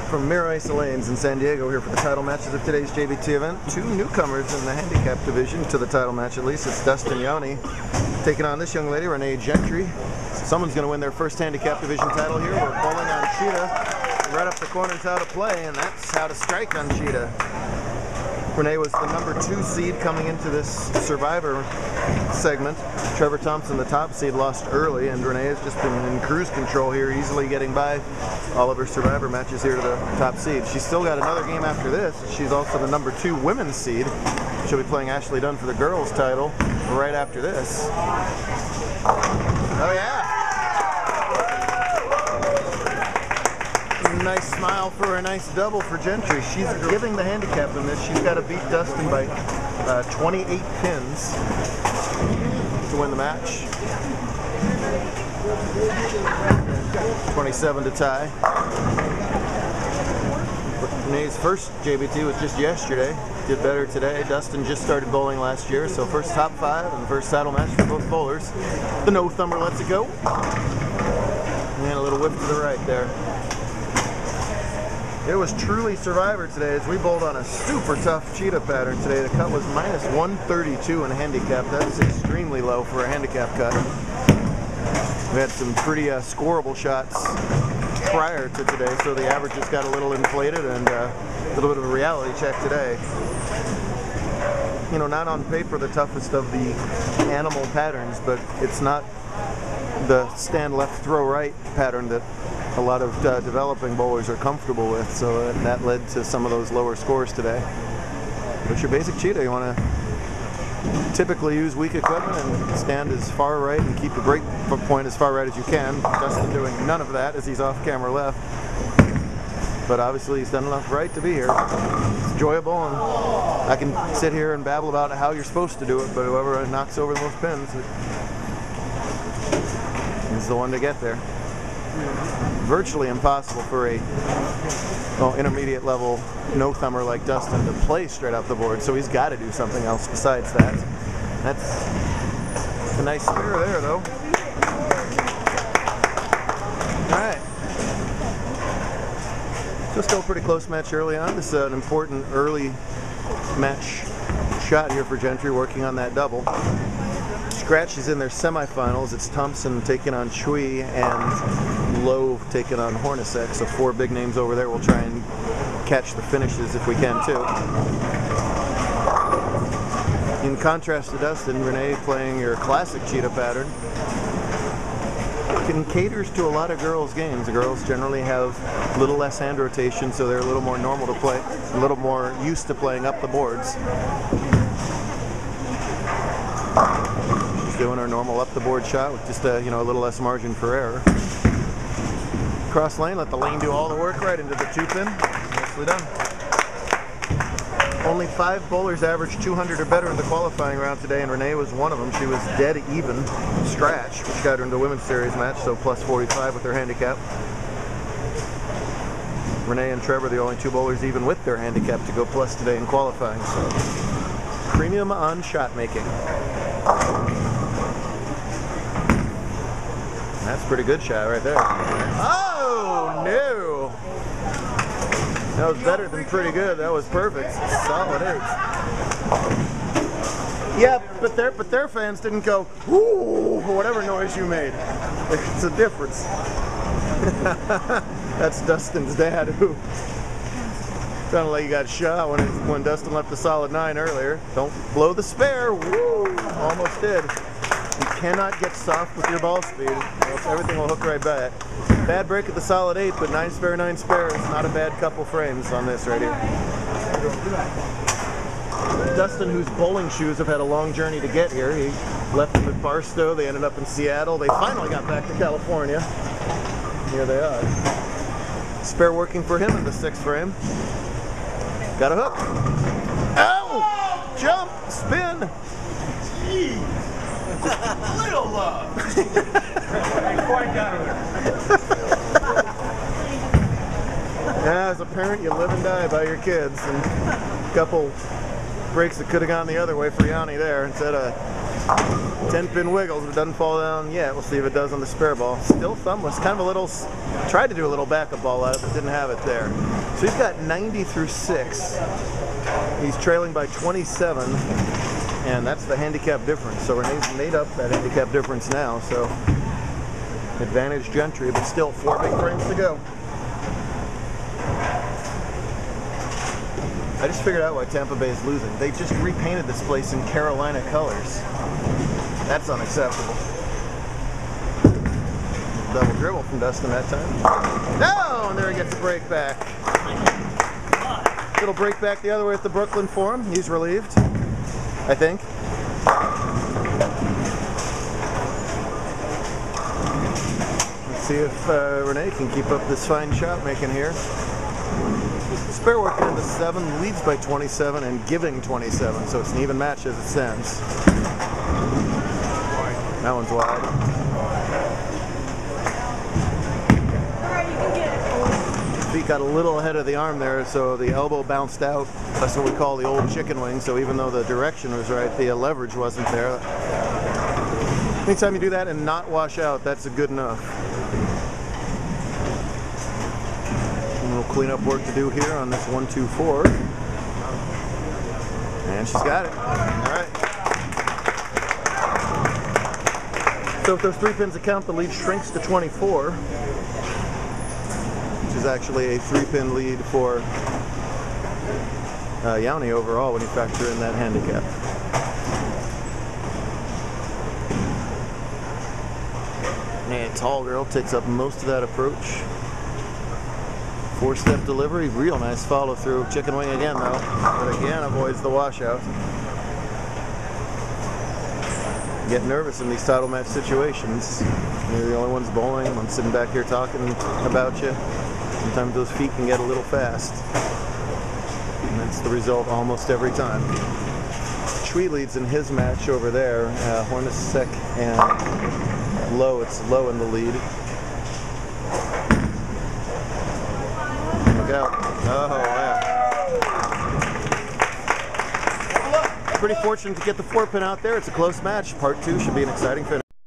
from Mira Mesa lanes in San Diego here for the title matches of today's JBT event. Two newcomers in the handicap division to the title match, at least. It's Dustin Yauney taking on this young lady, Renee Gentry. Someone's going to win their first handicap division title here. We're bowling on Cheetah. Right up the corner's how to play, and that's how to strike on Cheetah. Renee was the number 2 seed coming into this Survivor segment. Trevor Thompson, the top seed, lost early, and Renee has just been in cruise control here, easily getting by all of her Survivor matches here to the top seed. She's still got another game after this. She's also the number 2 women's seed. She'll be playing Ashley Dunn for the girls' title right after this. Oh yeah! Nice smile for a nice double for Gentry. She's giving the handicap in this. She's got to beat Dustin by 28 pins to win the match. 27 to tie. Renee's first JBT was just yesterday. Did better today. Dustin just started bowling last year, so first top 5 and the first title match for both bowlers. The no-thumber lets it go. And a little whip to the right there. It was truly Survivor today as we bowled on a super tough cheetah pattern today. The cut was -132 in handicap. That's extremely low for a handicap cut. We had some pretty scoreable shots prior to today, so the averages got a little inflated, and a little bit of a reality check today. You know, not on paper the toughest of the animal patterns, but it's not the stand left, throw right pattern that a lot of developing bowlers are comfortable with, so that led to some of those lower scores today. But your basic cheetah, you want to typically use weak equipment and stand as far right and keep the break point as far right as you can. Dustin doing none of that as he's off camera left, but obviously he's done enough right to be here. It's enjoyable, and I can sit here and babble about how you're supposed to do it, but whoever knocks over the most pins is the one to get there. Virtually impossible for a intermediate level no-thumber like Dustin to play straight up the board, so he's got to do something else besides that. That's a nice spear there, though. Alright. So still a pretty close match early on. This is an important early match shot here for Gentry, working on that double. Scratch is in their semifinals. It's Thompson taking on Chui and Lowe taking on Hornacek. So 4 big names over there. We'll try and catch the finishes if we can too. In contrast to Dustin, Renee playing your classic cheetah pattern caters to a lot of girls' games. The girls generally have a little less hand rotation, so they're a little more normal to play, a little more used to playing up the boards. Doing our normal up the board shot with just a little less margin for error. Cross lane, let the lane do all the work right into the 2-pin. Nicely done. Only 5 bowlers averaged 200 or better in the qualifying round today, and Renee was one of them. She was dead even scratch, which got her into the women's series match, so plus 45 with her handicap. Renee and Trevor, the only 2 bowlers even with their handicap to go plus today in qualifying. So premium on shot making. That's a pretty good shot right there. Oh, no! That was better than pretty good. That was perfect. Solid 8. Yeah, but their fans didn't go, "Ooh," or whatever noise you made. It's a difference. That's Dustin's dad, who sounded like he got shot when Dustin left a solid 9 earlier. Don't blow the spare. Woo! Almost did. You cannot get soft with your ball speed, or else everything will hook right back. Bad break at the solid 8, but 9 spare, 9 spare is not a bad couple frames on this right here. Dustin, whose bowling shoes have had a long journey to get here. He left them at Barstow, they ended up in Seattle, they finally got back to California. Here they are. Spare working for him in the 6th frame. Got a hook. Ow! Jump! Spin! Jeez! Little love! Quite got it. Yeah, as a parent, you live and die by your kids. And a couple breaks that could have gone the other way for Yauney there. Instead of 10-pin wiggles, if it doesn't fall down yet. We'll see if it does on the spare ball. Still thumbless, kind of a little, tried to do a little backup ball out of it, but didn't have it there. So he's got 90 through 6. He's trailing by 27, and that's the handicap difference. So Renee's made up that handicap difference now, so advantage Gentry, but still 4 big frames to go. I just figured out why Tampa Bay is losing. They just repainted this place in Carolina colors. That's unacceptable. Double dribble from Dustin that time. No! And there he gets a break back. Little break back the other way at the Brooklyn for him. He's relieved, I think. Let's see if Renee can keep up this fine shot making here. Spare working into 7, leads by 27 and giving 27, so it's an even match as it stands. That one's wide. Feet got a little ahead of the arm there, so the elbow bounced out. That's what we call the old chicken wing, so even though the direction was right, the leverage wasn't there. Anytime you do that and not wash out, that's good enough. A little cleanup work to do here on this 1-2-4. And she's got it. All right. So if those 3 pins account, the lead shrinks to 24, which is actually a 3-pin lead for Yauney overall when you factor in that handicap. And tall girl takes up most of that approach. 4-step delivery, real nice follow through. Chicken wing again though, but again avoids the washout. Get nervous in these title match situations. You're the only ones bowling. I'm sitting back here talking about you. Sometimes those feet can get a little fast. And that's the result almost every time. Tree leads in his match over there. Hornacek and Low. It's Low in the lead. Look out. Oh, wow. Pretty fortunate to get the 4-pin out there. It's a close match. Part 2 should be an exciting finish.